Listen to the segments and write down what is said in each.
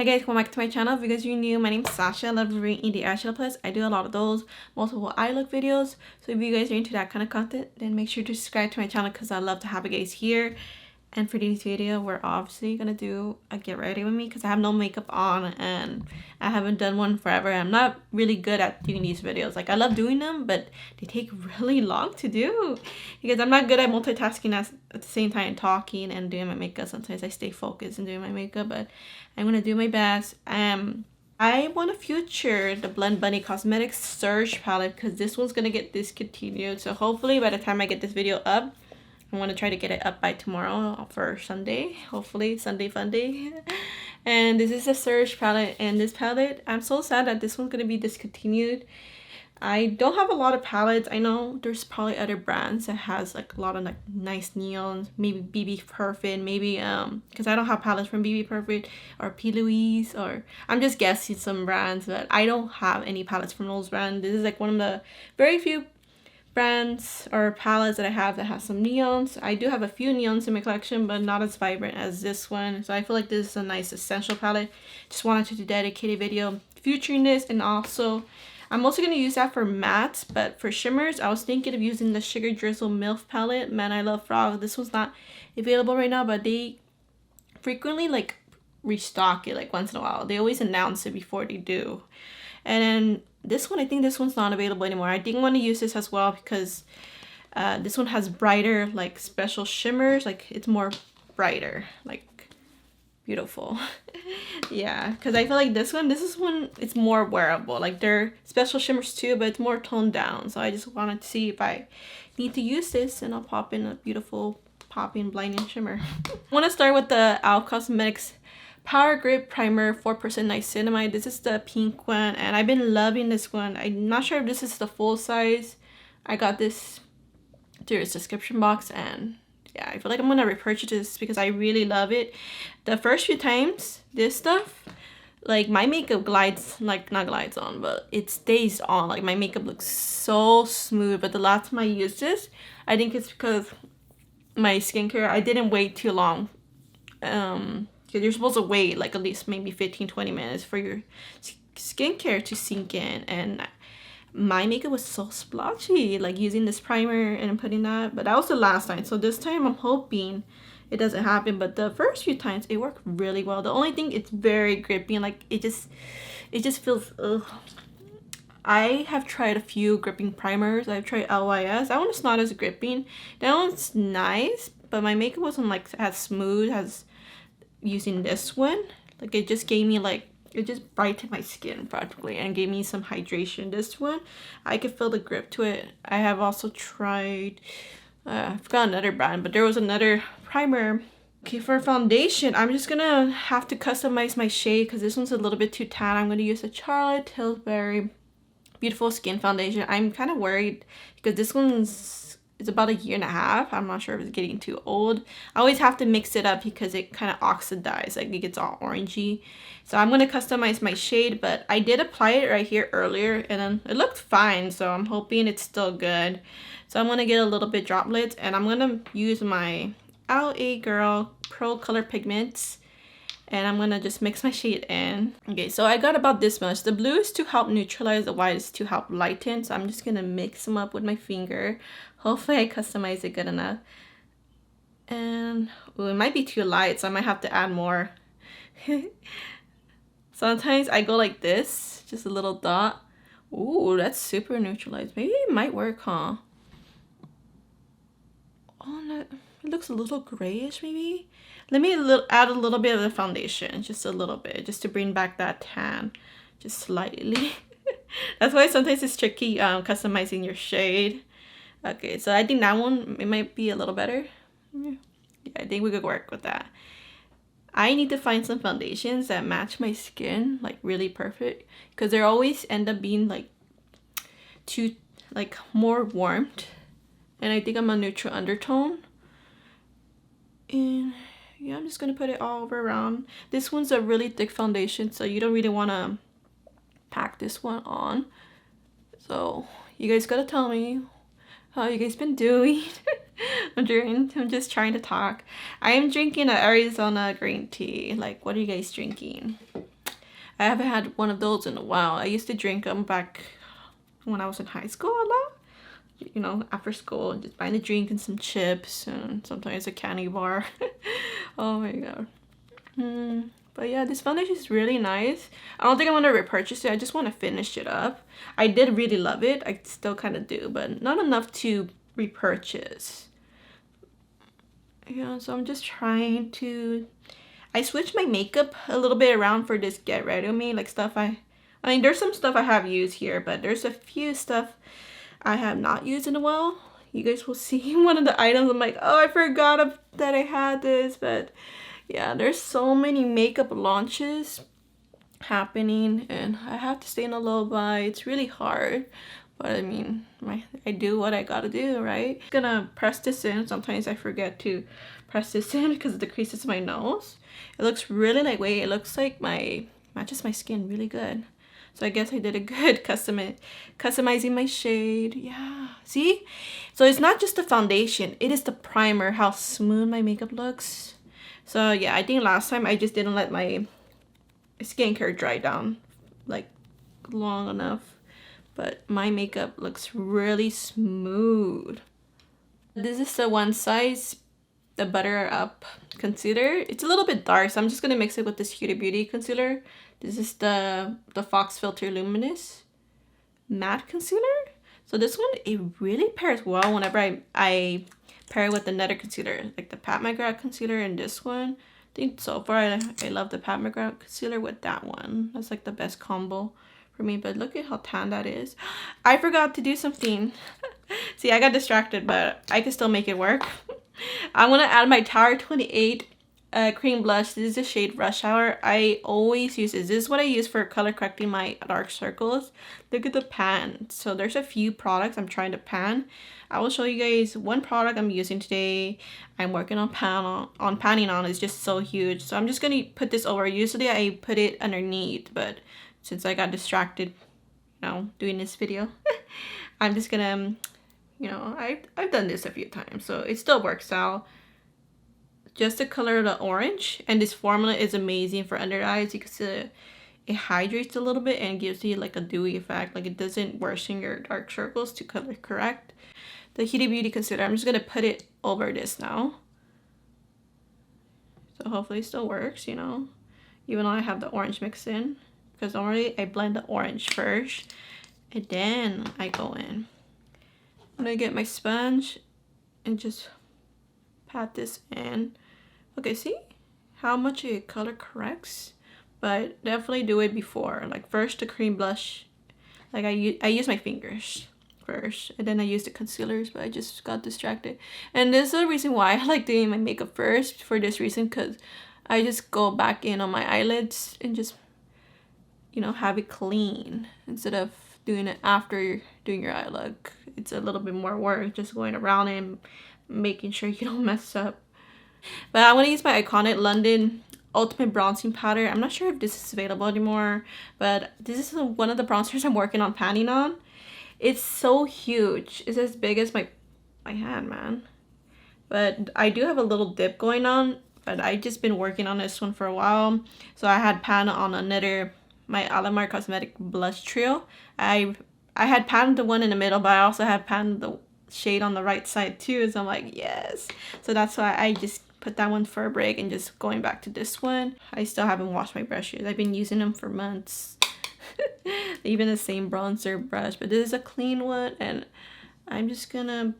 Hi guys, welcome back to my channel. If you guys are new, my name is Sasha. I love reviewing indie eyeshadow palettes. I do a lot of those, multiple eye look videos. So if you guys are into that kind of content, then make sure to subscribe to my channel because I love to have you guys here. And for today's video, we're obviously gonna do a get ready with me because I have no makeup on and I haven't done one forever. I'm not really good at doing these videos. Like, I love doing them, but they take really long to do because I'm not good at multitasking at the same time talking and doing my makeup. Sometimes I stay focused and doing my makeup, but I'm gonna do my best. I want to feature the Blendbunny Cosmetics Surge palette because this one's gonna get discontinued. So hopefully by the time I get this video up, I want to try to get it up by tomorrow for Sunday. Hopefully, Sunday fun day. And this is a Surge palette. And this palette, I'm so sad that this one's going to be discontinued. I don't have a lot of palettes. I know there's probably other brands that has like a lot of like nice neons. Maybe BB Perfect. Maybe, because I don't have palettes from BB Perfect or P. Louise. Or I'm just guessing some brands. But I don't have any palettes from those brands. This is like one of the very few brands or palettes that I have that has some neons. I do have a few neons in my collection, but not as vibrant as this one. So I feel like this is a nice essential palette. Just wanted to dedicate a video featuring this, and also I'm also going to use that for mattes, but for shimmers I was thinking of using the Sugar Drizzle MILF palette. Man, I love Frog. This one's not available right now, but they frequently like restock it like once in a while. They always announce it before they do. And then this one, I think this one's not available anymore. I didn't want to use this as well because this one has brighter like special shimmers. Like, it's more brighter, like beautiful. Yeah, because I feel like this one it's more wearable. Like, they're special shimmers too, but it's more toned down. So I just wanted to see if I need to use this, and I'll pop in a beautiful popping blinding shimmer. I want to start with the e.l.f. Cosmetics Power Grip Primer 4% Niacinamide. This is the pink one, and I've been loving this one. I'm not sure if this is the full size. I got this through its description box, and yeah, I feel like I'm gonna repurchase this because I really love it. The first few times, this stuff, like, my makeup glides, like, not glides on, but it stays on. Like, my makeup looks so smooth. But the last time I used this, I think it's because my skincare, I didn't wait too long. Because you're supposed to wait like at least maybe 15-20 minutes for your skincare to sink in, and my makeup was so splotchy, like using this primer and putting that. But that was the last time, so this time I'm hoping it doesn't happen. But the first few times it worked really well. The only thing, it's very gripping. Like, it just feels ugh. I have tried a few gripping primers. I've tried LYS. That one's not as gripping. That one's nice, but my makeup wasn't like as smooth as using this one. Like, it just gave me like, it just brightened my skin practically and gave me some hydration. This one, I could feel the grip to it. I have also tried I forgot another brand, but there was another primer. Okay, for foundation, I'm just gonna have to customize my shade because this one's a little bit too tan. I'm gonna use the Charlotte Tilbury Beautiful Skin Foundation. I'm kind of worried because this it's about 1.5 years. I'm not sure if it's getting too old. I always have to mix it up because it kind of oxidizes, like it gets all orangey. So I'm going to customize my shade, but I did apply it right here earlier and then it looked fine. So I'm hoping it's still good. So I'm going to get a little bit droplets, and I'm going to use my LA Girl Pro Color Pigments. And I'm going to just mix my shade in. Okay, so I got about this much. The blue is to help neutralize, the white is to help lighten. So I'm just going to mix them up with my finger. Hopefully I customize it good enough. And ooh, it might be too light, so I might have to add more. Sometimes I go like this, just a little dot. Ooh, that's super neutralized. Maybe it might work, huh? Oh, no, it looks a little grayish maybe. Let me add a little bit of the foundation, just a little bit, just to bring back that tan, just slightly. That's why sometimes it's tricky customizing your shade. Okay, so I think that one, it might be a little better. Yeah, I think we could work with that. I need to find some foundations that match my skin, like really perfect, because they always end up being like too, like more warmed. And I think I'm a neutral undertone. And yeah, I'm just gonna put it all over around. This one's a really thick foundation, so you don't really want to pack this one on. So you guys gotta tell me how you guys been doing. I'm just trying to talk. I am drinking an Arizona green tea. Like, what are you guys drinking? I haven't had one of those in a while. I used to drink them back when I was in high school a lot. You know, after school, just buying a drink and some chips and sometimes a candy bar. Oh my god. But yeah, this foundation is really nice. I don't think I'm gonna repurchase it. I just want to finish it up. I did really love it. I still kind of do, but not enough to repurchase. Yeah, so I'm just trying to... I switched my makeup a little bit around for this get ready with me. Like stuff I mean, there's some stuff I have used here, but there's a few stuff I have not used in a while. You guys will see one of the items. I'm like, oh, I forgot that I had this. But yeah, there's so many makeup launches happening and I have to stay in a low buy. It's really hard. But I mean, I do what I gotta do, right? I'm gonna press this in. Sometimes I forget to press this in because it decreases my nose. It looks really lightweight. It looks like matches my skin really good. So I guess I did a good customizing my shade. Yeah, see? So it's not just the foundation, it is the primer, how smooth my makeup looks. So yeah, I think last time I just didn't let my skincare dry down like long enough. But my makeup looks really smooth. This is the One Size, the Butter Up concealer. It's a little bit dark, so I'm just gonna mix it with this Huda Beauty concealer. This is the Fox Filter Luminous Matte Concealer. So this one, it really pairs well whenever I pair it with another concealer, like the Pat McGrath concealer and this one. I think so far I love the Pat McGrath concealer with that one. That's like the best combo for me. But look at how tan that is. I forgot to do something. See, I got distracted, but I can still make it work. I'm gonna add my Tower 28 cream blush. This is the shade Rush Hour. I always use this. This is what I use for color correcting my dark circles. Look at the pan. So there's a few products I'm trying to pan. I will show you guys one product I'm using today. I'm working on panning on. It's just so huge. So I'm just gonna put this over. Usually I put it underneath, but since I got distracted, you know, doing this video, I'm just gonna, you know, I've done this a few times, so it still works out. Just the color of the orange, and this formula is amazing for under eyes because it hydrates a little bit and gives you like a dewy effect. Like it doesn't worsen your dark circles to color correct. The Huda Beauty concealer, I'm just gonna put it over this now. So hopefully it still works, you know, even though I have the orange mixed in, because normally I blend the orange first and then I go in. I'm gonna get my sponge and just pat this in. Okay, see how much it color corrects? But definitely do it before. Like first the cream blush. Like I use my fingers first and then I use the concealers, but I just got distracted. And this is the reason why I like doing my makeup first, for this reason, because I just go back in on my eyelids and just, you know, have it clean instead of doing it after doing your eye look. It's a little bit more work just going around and making sure you don't mess up. But I want to use my iconic London Ultimate Bronzing Powder. I'm not sure if this is available anymore, but this is one of the bronzers I'm working on panning on. It's so huge. It's as big as my hand, man. But I do have a little dip going on, but I just been working on this one for a while. So I had pan on another, my Alamar Cosmetic Blush Trio. I had panned the one in the middle, but I also had panned the shade on the right side too. So I'm like, yes. So that's why I just put that one for a break and just going back to this one. I still haven't washed my brushes. I've been using them for months. Even the same bronzer brush, but this is a clean one, and I'm just gonna...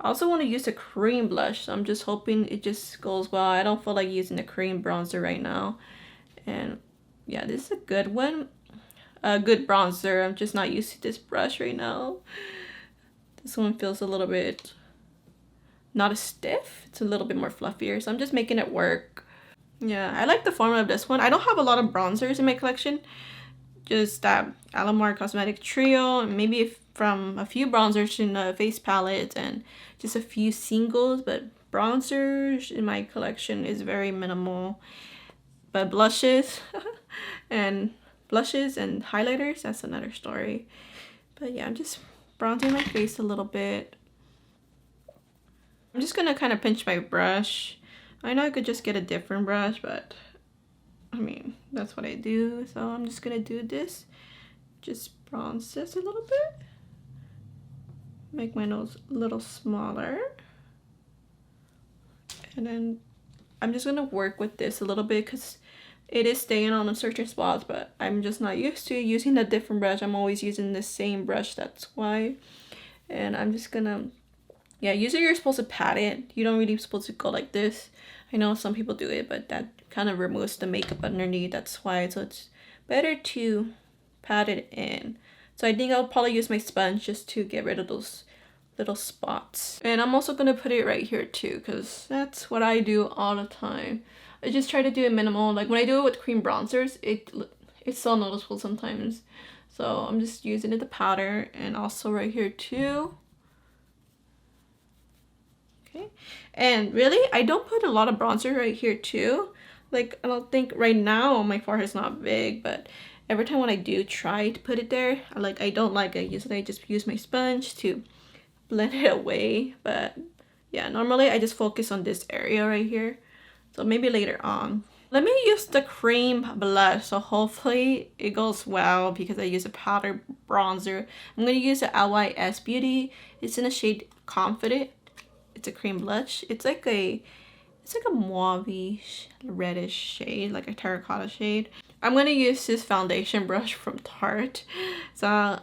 I also want to use a cream blush, so I'm just hoping it just goes well. I don't feel like using a cream bronzer right now. And yeah, this is a good one. A good bronzer. I'm just not used to this brush right now. This one feels a little bit not as stiff. It's a little bit more fluffier, so I'm just making it work. Yeah, I like the formula of this one. I don't have a lot of bronzers in my collection. Just that Alamar Cosmetic Trio, and maybe from a few bronzers in the face palette and just a few singles, but bronzers in my collection is very minimal. But blushes and highlighters, that's another story. But yeah, I'm just bronzing my face a little bit. I'm just gonna kind of pinch my brush. I know I could just get a different brush, but I mean, That's what I do. So I'm just gonna do this. Just bronze this a little bit. Make my nose a little smaller. And then I'm just gonna work with this a little bit because it is staying on a certain spots, but I'm just not used to using a different brush. I'm always using the same brush, that's why. And I'm just gonna, yeah, usually you're supposed to pat it. You don't really supposed to go like this. I know some people do it, but that kind of removes the makeup underneath, that's why. So it's better to pat it in. So I think I'll probably use my sponge just to get rid of those little spots. And I'm also gonna put it right here too, because that's what I do all the time. I just try to do it minimal. Like when I do it with cream bronzers, it's so noticeable sometimes. So I'm just using it the powder, and also right here too. Okay, and really I don't put a lot of bronzer right here too. Like I don't think right now my forehead's not big, but every time when I do try to put it there, I don't like it. Usually I just use my sponge to blend it away. But yeah, normally I just focus on this area right here. So maybe later on. Let me use the cream blush. So hopefully it goes well because I use a powder bronzer. I'm going to use the LYS Beauty. It's in the shade Confident. It's a cream blush. It's like a mauve-ish reddish shade, like a terracotta shade. I'm going to use this foundation brush from Tarte. So I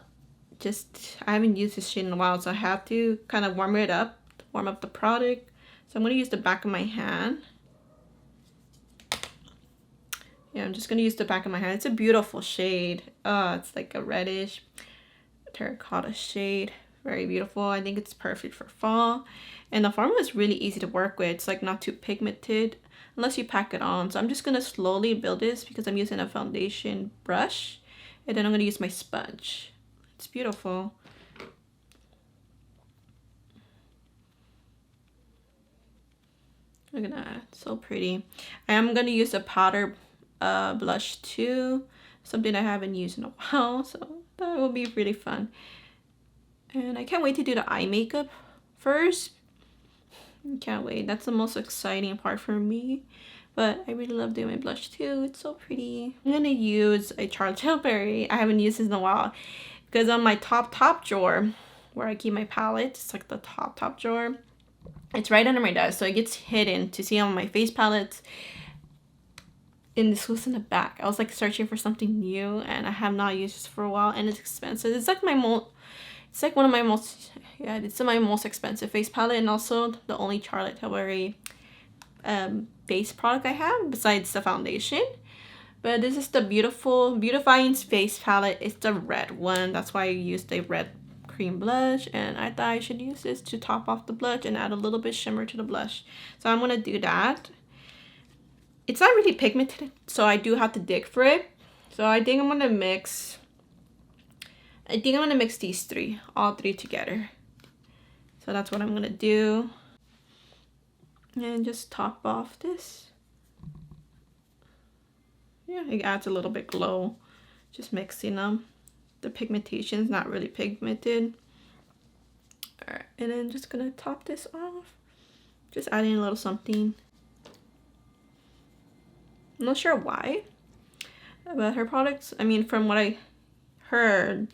haven't used this shade in a while, so I have to kind of warm up the product. So I'm going to use the back of my hand. Yeah, I'm just going to use the back of my hand. It's a beautiful shade. It's like a reddish terracotta shade. Very beautiful. I think it's perfect for fall. And the formula is really easy to work with. It's like not too pigmented unless you pack it on. So I'm just going to slowly build this because I'm using a foundation brush. And then I'm going to use my sponge. It's beautiful. Look at that. So pretty. I am going to use a powder blush too. Something I haven't used in a while. So that will be really fun. And I can't wait to do the eye makeup first. Can't wait. That's the most exciting part for me. But I really love doing my blush too. It's so pretty. I'm going to use a Charlotte Tilbury. I haven't used this in a while. Because on my top drawer, where I keep my palettes, it's like the top drawer. It's right under my desk, so it gets hidden to see on my face palettes. And this was in the back. I was like searching for something new, and I have not used this for a while, and it's expensive. It's like one of my most, yeah, it's my most expensive face palette, and also the only Charlotte Tilbury base product I have besides the foundation. But this is the Beautifying Face palette. It's the red one. That's why I used a red cream blush. And I thought I should use this to top off the blush and add a little bit shimmer to the blush. So I'm going to do that. It's not really pigmented, so I do have to dig for it. So I think I'm going to mix these three, all three together. So that's what I'm going to do. And just top off this. Yeah, it adds a little bit glow. Just mixing them. The pigmentation is not really pigmented. Alright, and then just gonna top this off. Just adding a little something. I'm not sure why. But her products, I mean, from what I heard,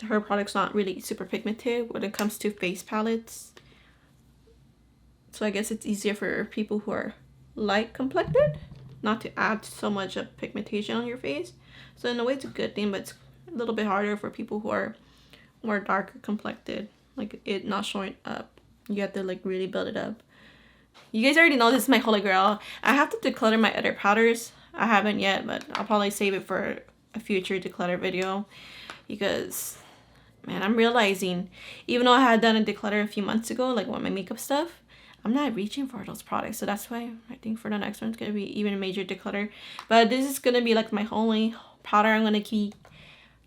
her product's not really super pigmented when it comes to face palettes. So I guess it's easier for people who are light complected, not to add so much of pigmentation on your face. So in a way it's a good thing, but it's a little bit harder for people who are more darker complected, like it not showing up. You have to like really build it up. You guys already know this is my holy grail. I have to declutter my other powders. I haven't yet, but I'll probably save it for a future declutter video, because man, I'm realizing even though I had done a declutter a few months ago, like with my makeup stuff, I'm not reaching for those products. So that's why I think for the next one it's going to be even a major declutter. But this is going to be like my only powder I'm going to keep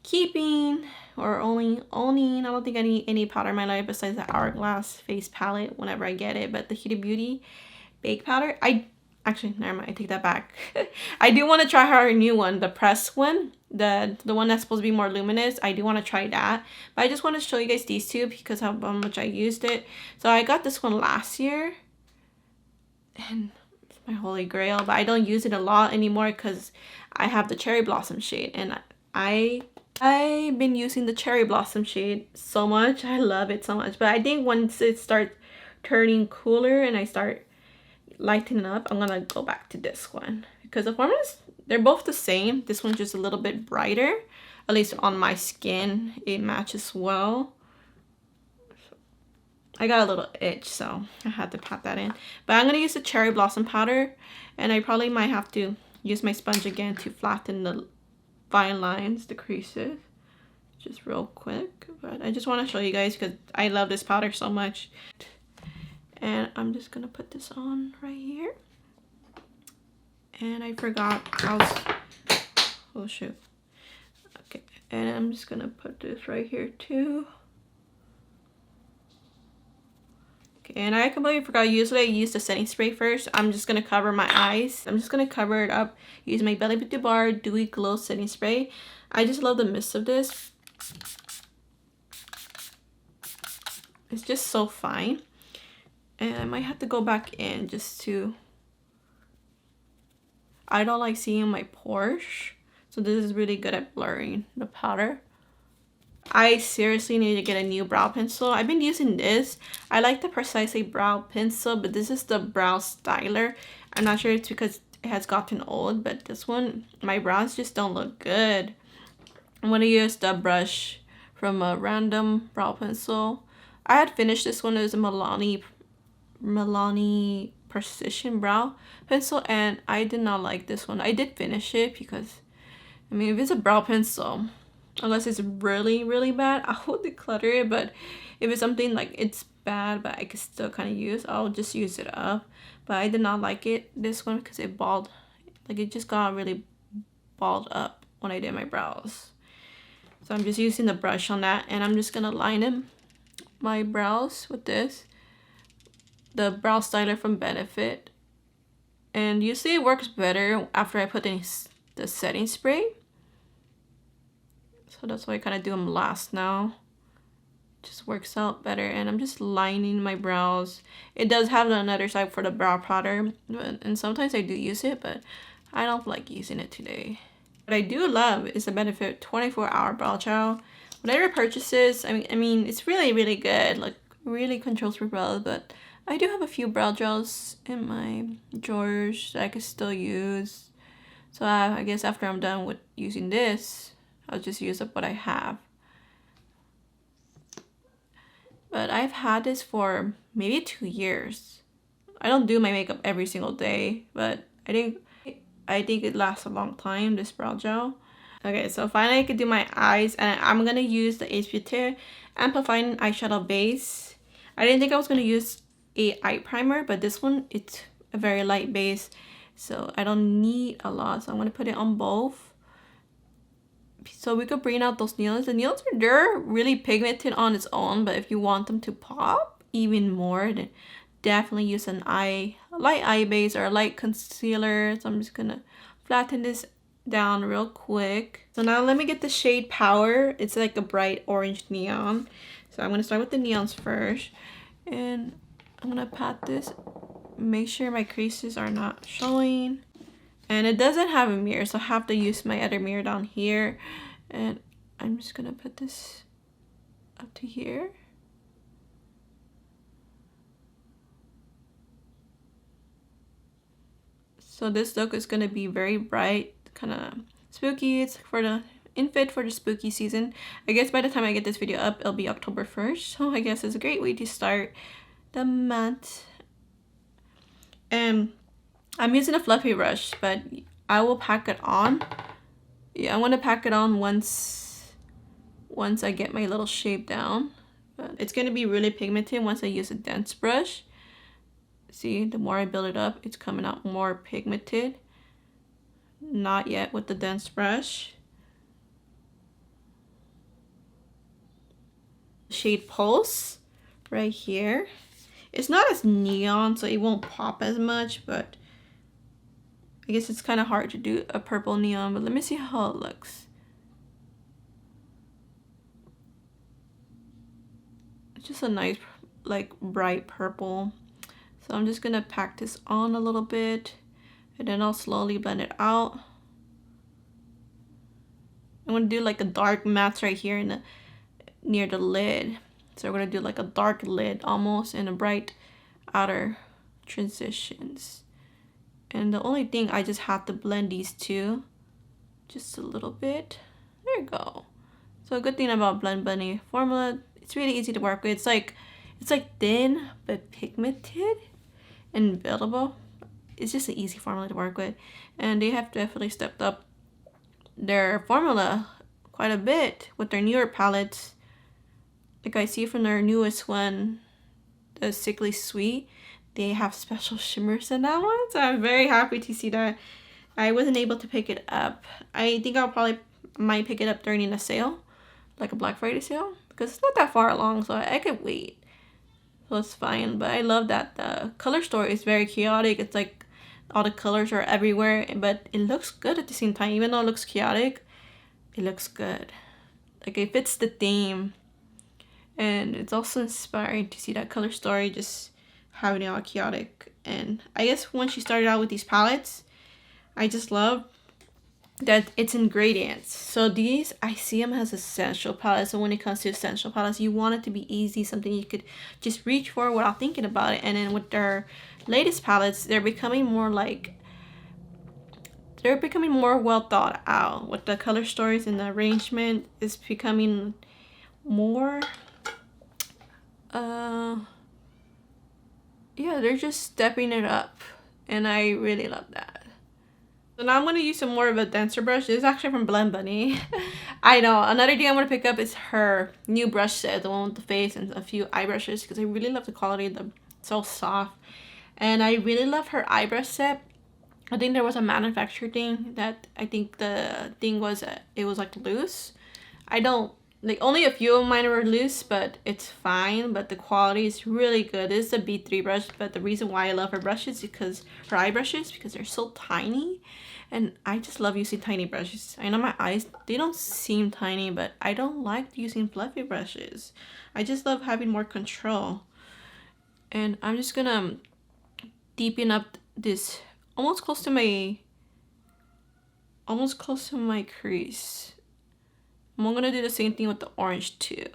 keeping or only owning. I don't think I need any powder in my life besides the Hourglass face palette whenever I get it. But the Huda Beauty Bake Powder, actually, never mind, I take that back. I do want to try her new one, the press one, the one that's supposed to be more luminous. I do want to try that, but I just want to show you guys these two because how much I used it. So I got this one last year, and my holy grail, but I don't use it a lot anymore because I have the cherry blossom shade, and I've been using the cherry blossom shade so much. I love it so much, but I think once it starts turning cooler and I start lightening up, I'm gonna go back to this one because the formulas, they're both the same. This one's just a little bit brighter, at least on my skin. It matches well. I got a little itch, so I had to pat that in. But I'm gonna use the cherry blossom powder, and I probably might have to use my sponge again to flatten the fine lines, the creases, just real quick. But I just want to show you guys because I love this powder so much. And I'm just gonna put this on right here. And I forgot oh shoot. Okay, and I'm just gonna put this right here too. Okay, and I completely forgot, usually I use the setting spray first. I'm just gonna cover my eyes. I'm just gonna cover it up, use my Belly Beauty Bar Dewy Glow Setting Spray. I just love the mist of this. It's just so fine. And I might have to go back in just to... I don't like seeing my pores, so this is really good at blurring the powder. I seriously need to get a new brow pencil. I've been using this. I like the Precisely Brow Pencil, but this is the Brow Styler. I'm not sure it's because it has gotten old, but this one, my brows just don't look good. I'm going to use the brush from a random brow pencil. I had finished this one. It was a Milani Precision Brow Pencil, and I did not like this one. I did finish it because, I mean, if it's a brow pencil, unless it's really, really bad, I will declutter it. But if it's something like it's bad, but I can still kind of use, I'll just use it up. But I did not like this one, because it balled, like it just got really balled up when I did my brows. So I'm just using the brush on that, and I'm just gonna line my brows with this, the Brow Styler from Benefit. And you see it works better after I put in the setting spray. So that's why I kind of do them last now. It just works out better. And I'm just lining my brows. It does have another side for the brow powder, and sometimes I do use it, but I don't like using it today. What I do love is the Benefit 24-hour brow gel. Whenever purchases, I mean, it's really, really good. Like, really controls your brows, but I do have a few brow gels in my drawers that I can still use. So I guess after I'm done with using this, I'll just use up what I have. But I've had this for maybe 2 years. I don't do my makeup every single day, but I think it lasts a long time, this brow gel. Okay, so finally I could do my eyes, and I'm gonna use the Ace Beauty Amplifying Eyeshadow Base. I didn't think I was gonna use a eye primer, but this one, it's a very light base, so I don't need a lot. So I'm gonna put it on both, so we could bring out those nails. The nails they're really pigmented on its own, but if you want them to pop even more, then definitely use an light eye base or a light concealer. So I'm just gonna flatten this down real quick. So now let me get the shade Power. It's like a bright orange neon. So I'm gonna start with the neons first, and I'm gonna pat this, make sure my creases are not showing. And it doesn't have a mirror, so I have to use my other mirror down here. And I'm just gonna put this up to here. So this look is gonna be very bright, kind of spooky. It's for the infit for the spooky season. I guess by the time I get this video up, it'll be October 1st. So I guess it's a great way to start the month. And I'm using a fluffy brush, but I will pack it on. Yeah, I want to pack it on once I get my little shape down. But it's going to be really pigmented once I use a dense brush. See, the more I build it up, it's coming out more pigmented. Not yet with the dense brush. Shade Pulse right here. It's not as neon, so it won't pop as much, but I guess it's kind of hard to do a purple neon, but let me see how it looks. It's just a nice, like, bright purple. So I'm just gonna pack this on a little bit and then I'll slowly blend it out. I'm gonna do like a dark matte right here in the near the lid. So we're gonna do like a dark lid almost and a bright outer transitions. And the only thing, I just have to blend these two just a little bit. There you go. So a good thing about Blendbunny formula, it's really easy to work with. It's like thin but pigmented and buildable. It's just an easy formula to work with, and they have definitely stepped up their formula quite a bit with their newer palettes. Like I see from their newest one, the Sickly Sweet, they have special shimmers in that one, so I'm very happy to see that. I wasn't able to pick it up. I think I'll probably might pick it up during a sale, like a Black Friday sale, because it's not that far along, so I could wait. So it's fine. But I love that the color story is very chaotic. It's like all the colors are everywhere, but it looks good at the same time. Even though it looks chaotic, it looks good. Like it fits the theme, and it's also inspiring to see that color story just having it all chaotic. And I guess when she started out with these palettes, I just love that it's ingredients. So these, I see them as essential palettes. So when it comes to essential palettes, you want it to be easy, something you could just reach for without thinking about it. And then with their latest palettes, they're becoming more well thought out. With the color stories and the arrangement, is becoming more yeah, they're just stepping it up, and I really love that. So now I'm going to use some more of a denser brush. This is actually from Blendbunny. I know. Another thing I'm going to pick up is her new brush set, the one with the face and a few eye brushes, because I really love the quality of them. It's so soft. And I really love her eye brush set. I think there was a manufacturer thing that I think the thing was, it was like loose. I don't, like only a few of mine were loose, but it's fine. But the quality is really good. This is a B3 brush, but the reason why I love her brushes is because her eye brushes, because they're so tiny. And I just love using tiny brushes. I know my eyes, they don't seem tiny, but I don't like using fluffy brushes. I just love having more control. And I'm just gonna deepen up this almost close to my crease. I'm gonna do the same thing with the orange too.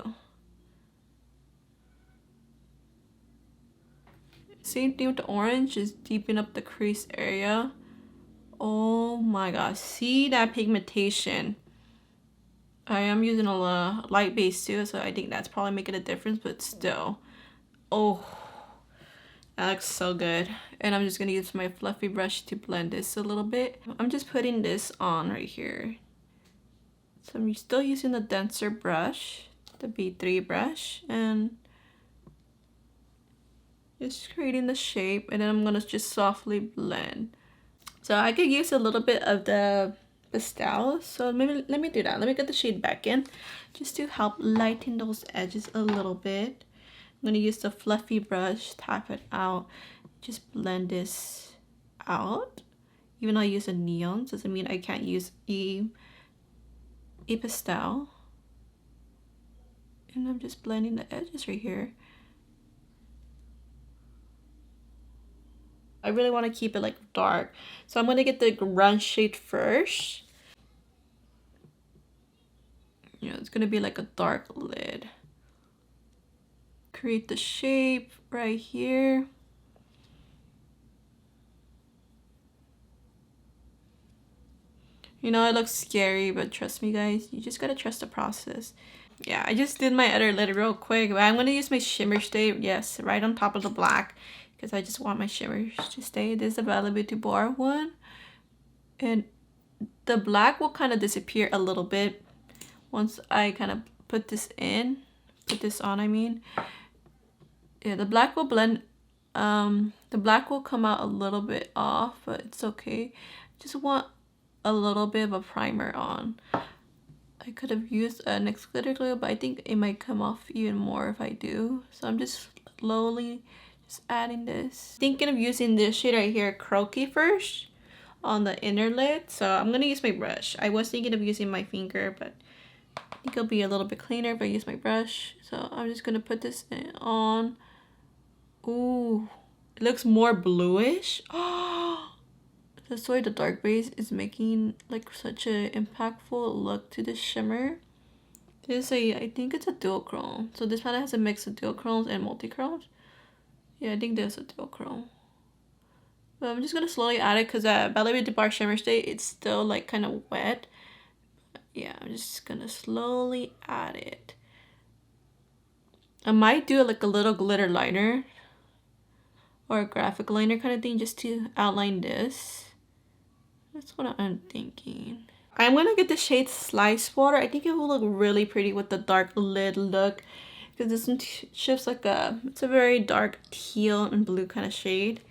Same thing with the orange, just deepen up the crease area. Oh my gosh, see that pigmentation? I am using a light base too, so I think that's probably making a difference, but still. Oh, that looks so good. And I'm just gonna use my fluffy brush to blend this a little bit. I'm just putting this on right here. So I'm still using the denser brush, the B3 brush, and just creating the shape, and then I'm gonna just softly blend. So I could use a little bit of the pastel, so maybe let me do that. Let me get the shade back in just to help lighten those edges a little bit. I'm gonna use the fluffy brush, tap it out, just blend this out. Even though I use a neon, doesn't mean I can't use a pastel. And I'm just blending the edges right here. I really want to keep it like dark, so I'm gonna get the Grwm shade first. Yeah, it's gonna be like a dark lid. Create the shape right here. You know, it looks scary, but trust me guys, you just gotta trust the process. Yeah, I just did my other lid real quick, but I'm gonna use my shimmer stay, yes, right on top of the black, because I just want my shimmers to stay. This is the Bella Beauty Bar one, and the black will kind of disappear a little bit once I kind of put this on, I mean. Yeah, the black will blend, the black will come out a little bit off, but it's okay. Just want a little bit of a primer on. I could have used a NYX glitter glue, but I think it might come off even more if I do. So I'm just slowly just adding this. Thinking of using this shade right here, Croaky, first on the inner lid. So I'm gonna use my brush. I was thinking of using my finger, but I think it'll be a little bit cleaner if I use my brush. So I'm just gonna put this on. Ooh, It looks more bluish. Oh, that's why the dark base is making like such a impactful look to the shimmer. This is I think it's a duochrome. So this palette has a mix of duochromes and multichromes. Yeah, I think there's a duochrome. But I'm just gonna slowly add it because Ballet with the Bar Shimmer State, it's still like kind of wet. Yeah, I'm just gonna slowly add it. I might do like a little glitter liner or a graphic liner kind of thing just to outline this. That's what I'm thinking. I'm gonna get the shade Slice Water. I think it will look really pretty with the dark lid look because this one shifts like it's a very dark teal and blue kind of shade.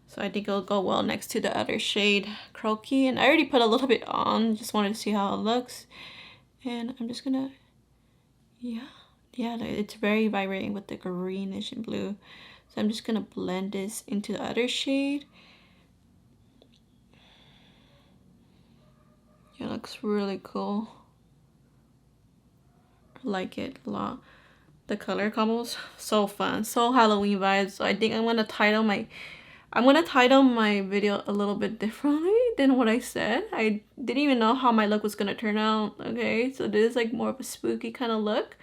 So I think it'll go well next to the other shade Croaky, and I already put a little bit on, just wanted to see how it looks. And I'm just gonna, yeah, it's very vibrating with the greenish and blue. So I'm just gonna blend this into the other shade. Yeah, it looks really cool. I like it a lot. The color combos, so fun, so Halloween vibes. So I think I'm gonna title my video a little bit differently than what I said. I didn't even know how my look was gonna turn out. Okay, so this is like more of a spooky kind of look,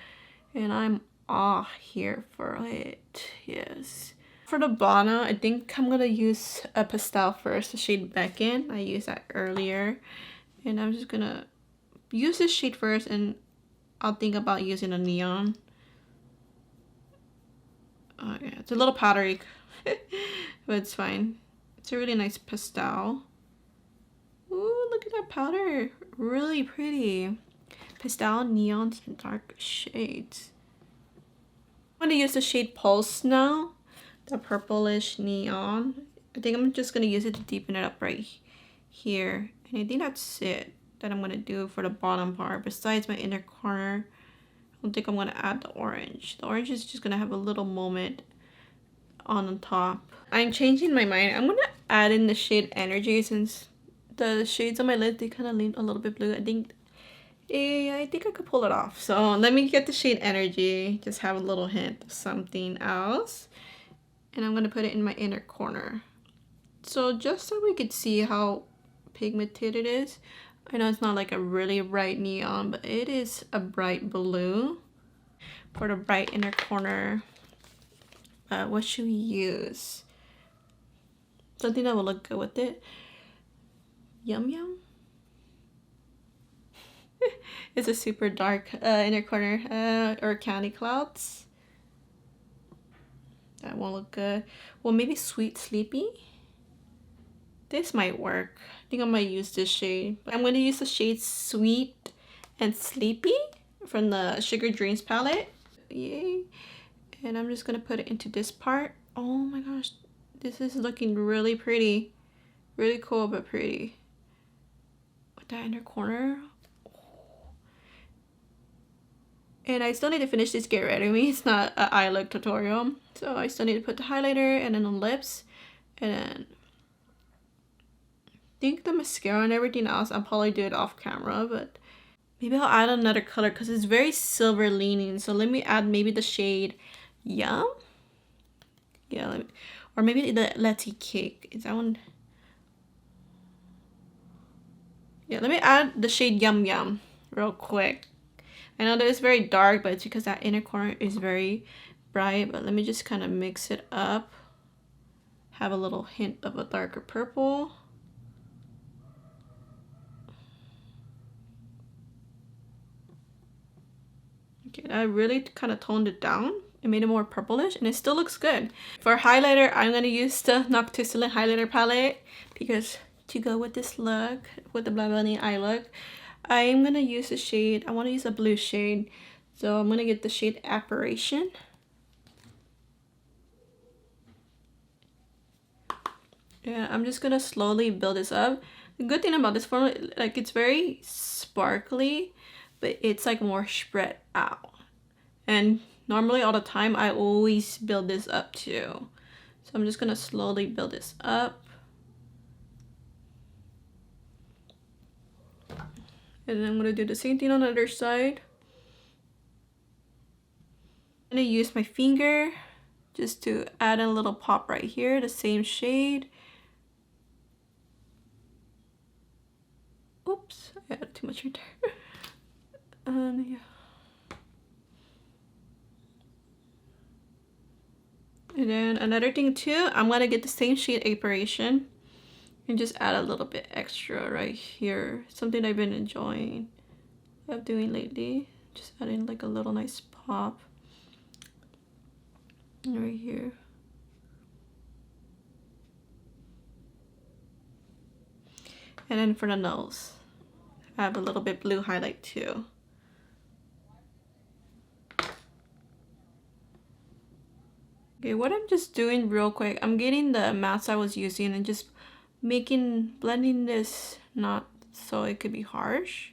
and I'm all here for it. Yes. For the bottom, I think I'm gonna use a pastel first, the shade Beckon. I used that earlier, and I'm just gonna use this shade first, and I'll think about using a neon. Oh yeah, it's a little powdery, but it's fine. It's a really nice pastel. Ooh, look at that powder. Really pretty. Pastel, neons, and dark shades. I'm gonna use the shade Pulse now. The purplish neon. I think I'm just gonna use it to deepen it up right here. And I think that's it that I'm gonna do for the bottom part. Besides my inner corner, I don't think I'm gonna add the orange. The orange is just gonna have a little moment on the top. I'm changing my mind. I'm gonna add in the shade Energy since the shades on my lid, they kind of lean a little bit blue. I think I could pull it off. So let me get the shade Energy. Just have a little hint of something else. And I'm gonna put it in my inner corner. So just so we could see how pigmented it is. I know it's not like a really bright neon, but it is a bright blue. For the bright inner corner, what should we use? Something that will look good with it. Yum Yum. It's a super dark inner corner, or Candy Clouds. That won't look good. Well, maybe Sweet Sleepy. This might work. I think I might use this shade. But I'm going to use the shade Sweet and Sleepy from the Sugar Dreams palette. Yay. And I'm just going to put it into this part. Oh my gosh. This is looking really pretty. Really cool, but pretty. With that inner corner. And I still need to finish this Get Ready With Me. It's not an eye look tutorial. So I still need to put the highlighter and then the lips. And then I think the mascara and everything else, I'll probably do it off camera. But maybe I'll add another color because it's very silver leaning. So let me add maybe the shade Yum. Yeah, or maybe the Letty Cake. Is that one? Yeah, let me add the shade Yum Yum real quick. I know that it's very dark, but it's because that inner corner is very bright. But let me just kind of mix it up. Have a little hint of a darker purple. Okay, I really kind of toned it down. It made it more purplish and it still looks good. For highlighter, I'm going to use the Noctilucent highlighter palette because to go with this look, with the Blendbunny eye look, I'm going to use the shade, I want to use a blue shade. So I'm going to get the shade Apparition. Yeah, I'm just going to slowly build this up. The good thing about this formula, like it's very sparkly, but it's like more spread out. And normally all the time, I always build this up too. So I'm just going to slowly build this up. And then I'm going to do the same thing on the other side. I'm going to use my finger just to add in a little pop right here, the same shade. Oops, I added too much right there. Yeah. And then another thing too, I'm gonna get the same shade Apparition and just add a little bit extra right here. Something I've been enjoying of doing lately. Just adding like a little nice pop right here. And then for the nose, I have a little bit blue highlight too. Okay, what I'm just doing real quick, I'm getting the mats I was using and just blending this not so it could be harsh.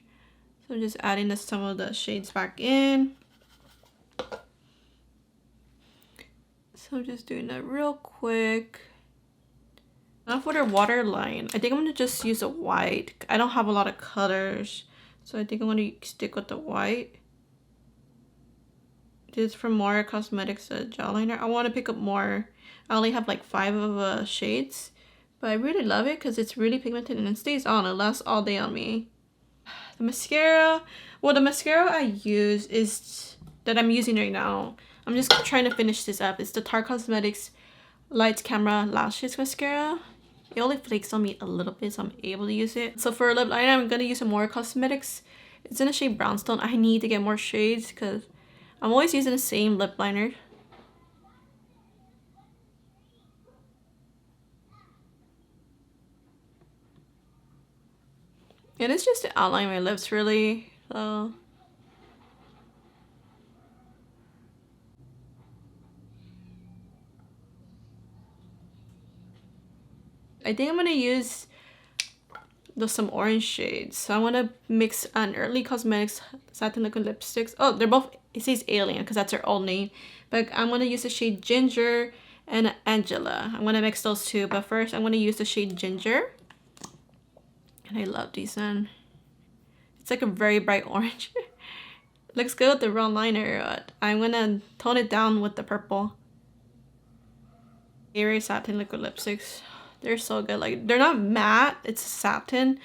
So I'm just adding some of the shades back in. So I'm just doing that real quick. Now for the waterline, I think I'm gonna just use a white. I don't have a lot of colors, so I think I'm gonna stick with the white. This is from More Cosmetics gel liner. I want to pick up more. I only have like 5 of shades, but I really love it because it's really pigmented and it stays on. It lasts all day on me. The mascara, well, the mascara I use is that I'm using right now. I'm just trying to finish this up. It's the Tarte Cosmetics Lights Camera Lashes mascara. It only flakes on me a little bit, so I'm able to use it. So for lip liner, I'm gonna use some More Cosmetics. It's in the shade Brownstone. I need to get more shades because I'm always using the same lip liner. And it's just to outline my lips really. So I think I'm gonna use some orange shades. So I want to mix an Early Cosmetics Satin Liquid Lipsticks. Oh, they're both, it says Alien because that's their old name. But I'm going to use the shade Ginger and Angela. I'm going to mix those two. But first, I'm going to use the shade Ginger. And I love these one. It's like a very bright orange. Looks good with the round liner. But I'm going to tone it down with the purple. Airy Satin Liquid Lipsticks. They're so good. Like, they're not matte, it's satin,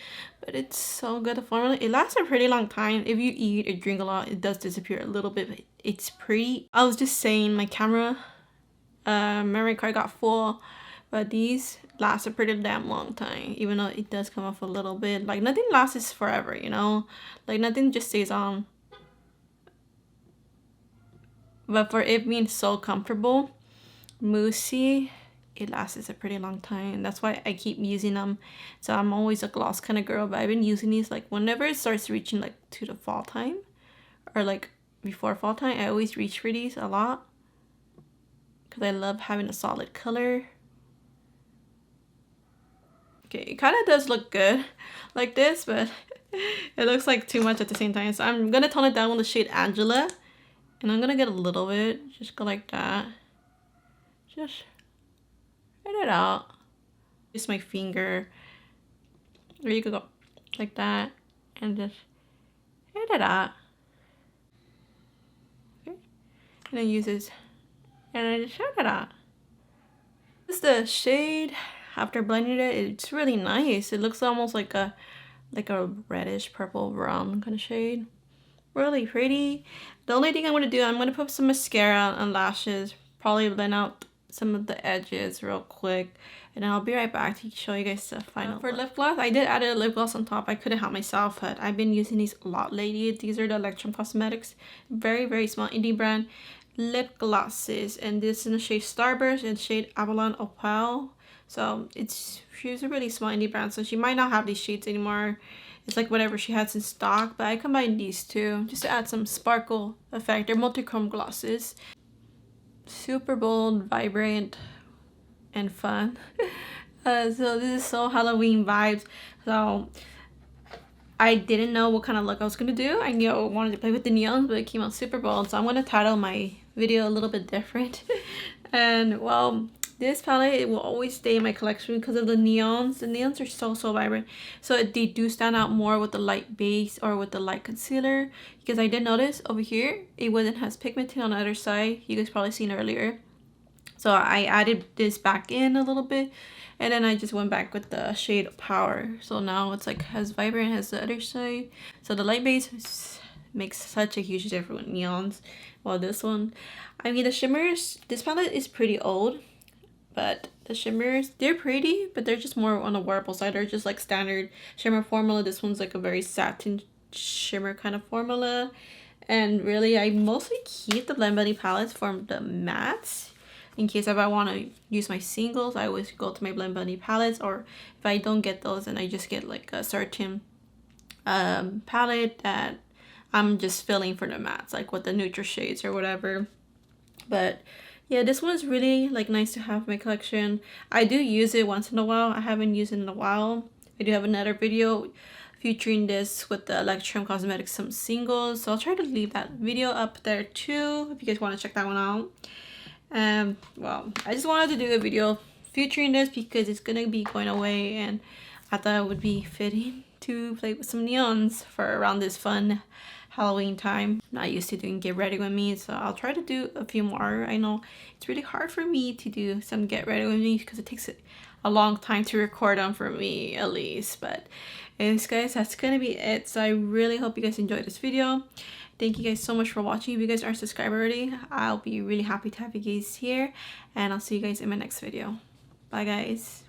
but it's so good. The formula, it lasts a pretty long time. If you eat or drink a lot, it does disappear a little bit, but it's pretty. I was just saying, my camera memory card got full, but these last a pretty damn long time, even though it does come off a little bit. Like, nothing lasts forever, you know, like nothing just stays on. But for it being so comfortable, moussey, it lasts a pretty long time. That's why I keep using them. So I'm always a gloss kind of girl, but I've been using these like whenever it starts reaching like to the fall time or like before fall time. I always reach for these a lot because I love having a solid color. Okay, it kind of does look good like this, but it looks like too much at the same time. So I'm gonna tone it down with the shade Angela, and I'm gonna get a little bit, just go like that. Just spread it out. Just my finger, or you could go like that and just spread it out. Okay, and then use this, and I just spread it out. This is the shade. After blending it, it's really nice. It looks almost like a reddish purple brown kind of shade. Really pretty. The only thing I'm going to do, I'm going to put some mascara on lashes. Probably blend out some of the edges real quick. And I'll be right back to show you guys the final for lip gloss. I did add a lip gloss on top. I couldn't help myself, but I've been using these a lot lately. These are the Electrum Cosmetics. Very, very small indie brand lip glosses. And this is in the shade Starburst and shade Avalon Opal. So she's a really small indie brand, so she might not have these shades anymore. It's like whatever she has in stock, but I combined these two just to add some sparkle effect. They're multi-chrome glosses. Super bold, vibrant, and fun. So this is so Halloween vibes. So I didn't know what kind of look I was gonna do. I knew I wanted to play with the neons, but it came out super bold. So I'm gonna title my video a little bit different. And well, this palette, it will always stay in my collection because of the neons. The neons are so vibrant. So they do stand out more with the light base or with the light concealer. Because I did notice over here, it wasn't as pigmented on the other side. You guys probably seen earlier. So I added this back in a little bit, and then I just went back with the shade Power. So now it's like as vibrant as the other side. So the light base makes such a huge difference with neons. While this one, I mean the shimmers, this palette is pretty old, but the shimmers, they're pretty, but they're just more on the wearable side. They're just like standard shimmer formula. This one's like a very satin shimmer kind of formula. And really, I mostly keep the Blendbunny palettes for the mattes. In case if I want to use my singles, I always go to my Blendbunny palettes. Or if I don't get those, then I just get like a certain palette that I'm just filling for the mattes, like with the neutral shades or whatever. But yeah, this one is really like nice to have in my collection. I do use it once in a while. I haven't used it in a while. I do have another video featuring this with the Electrum Cosmetics some singles, so I'll try to leave that video up there too if you guys want to check that one out. Well, I just wanted to do a video featuring this because it's gonna be going away, and I thought it would be fitting to play with some neons for around this fun Halloween time. I'm not used to doing get ready with me, so I'll try to do a few more. I know it's really hard for me to do some get ready with me because it takes a long time to record them, for me at least. But anyways guys, that's gonna be it. So I really hope you guys enjoyed this video. Thank you guys so much for watching. If you guys aren't subscribed already, I'll be really happy to have you guys here, and I'll see you guys in my next video. Bye guys.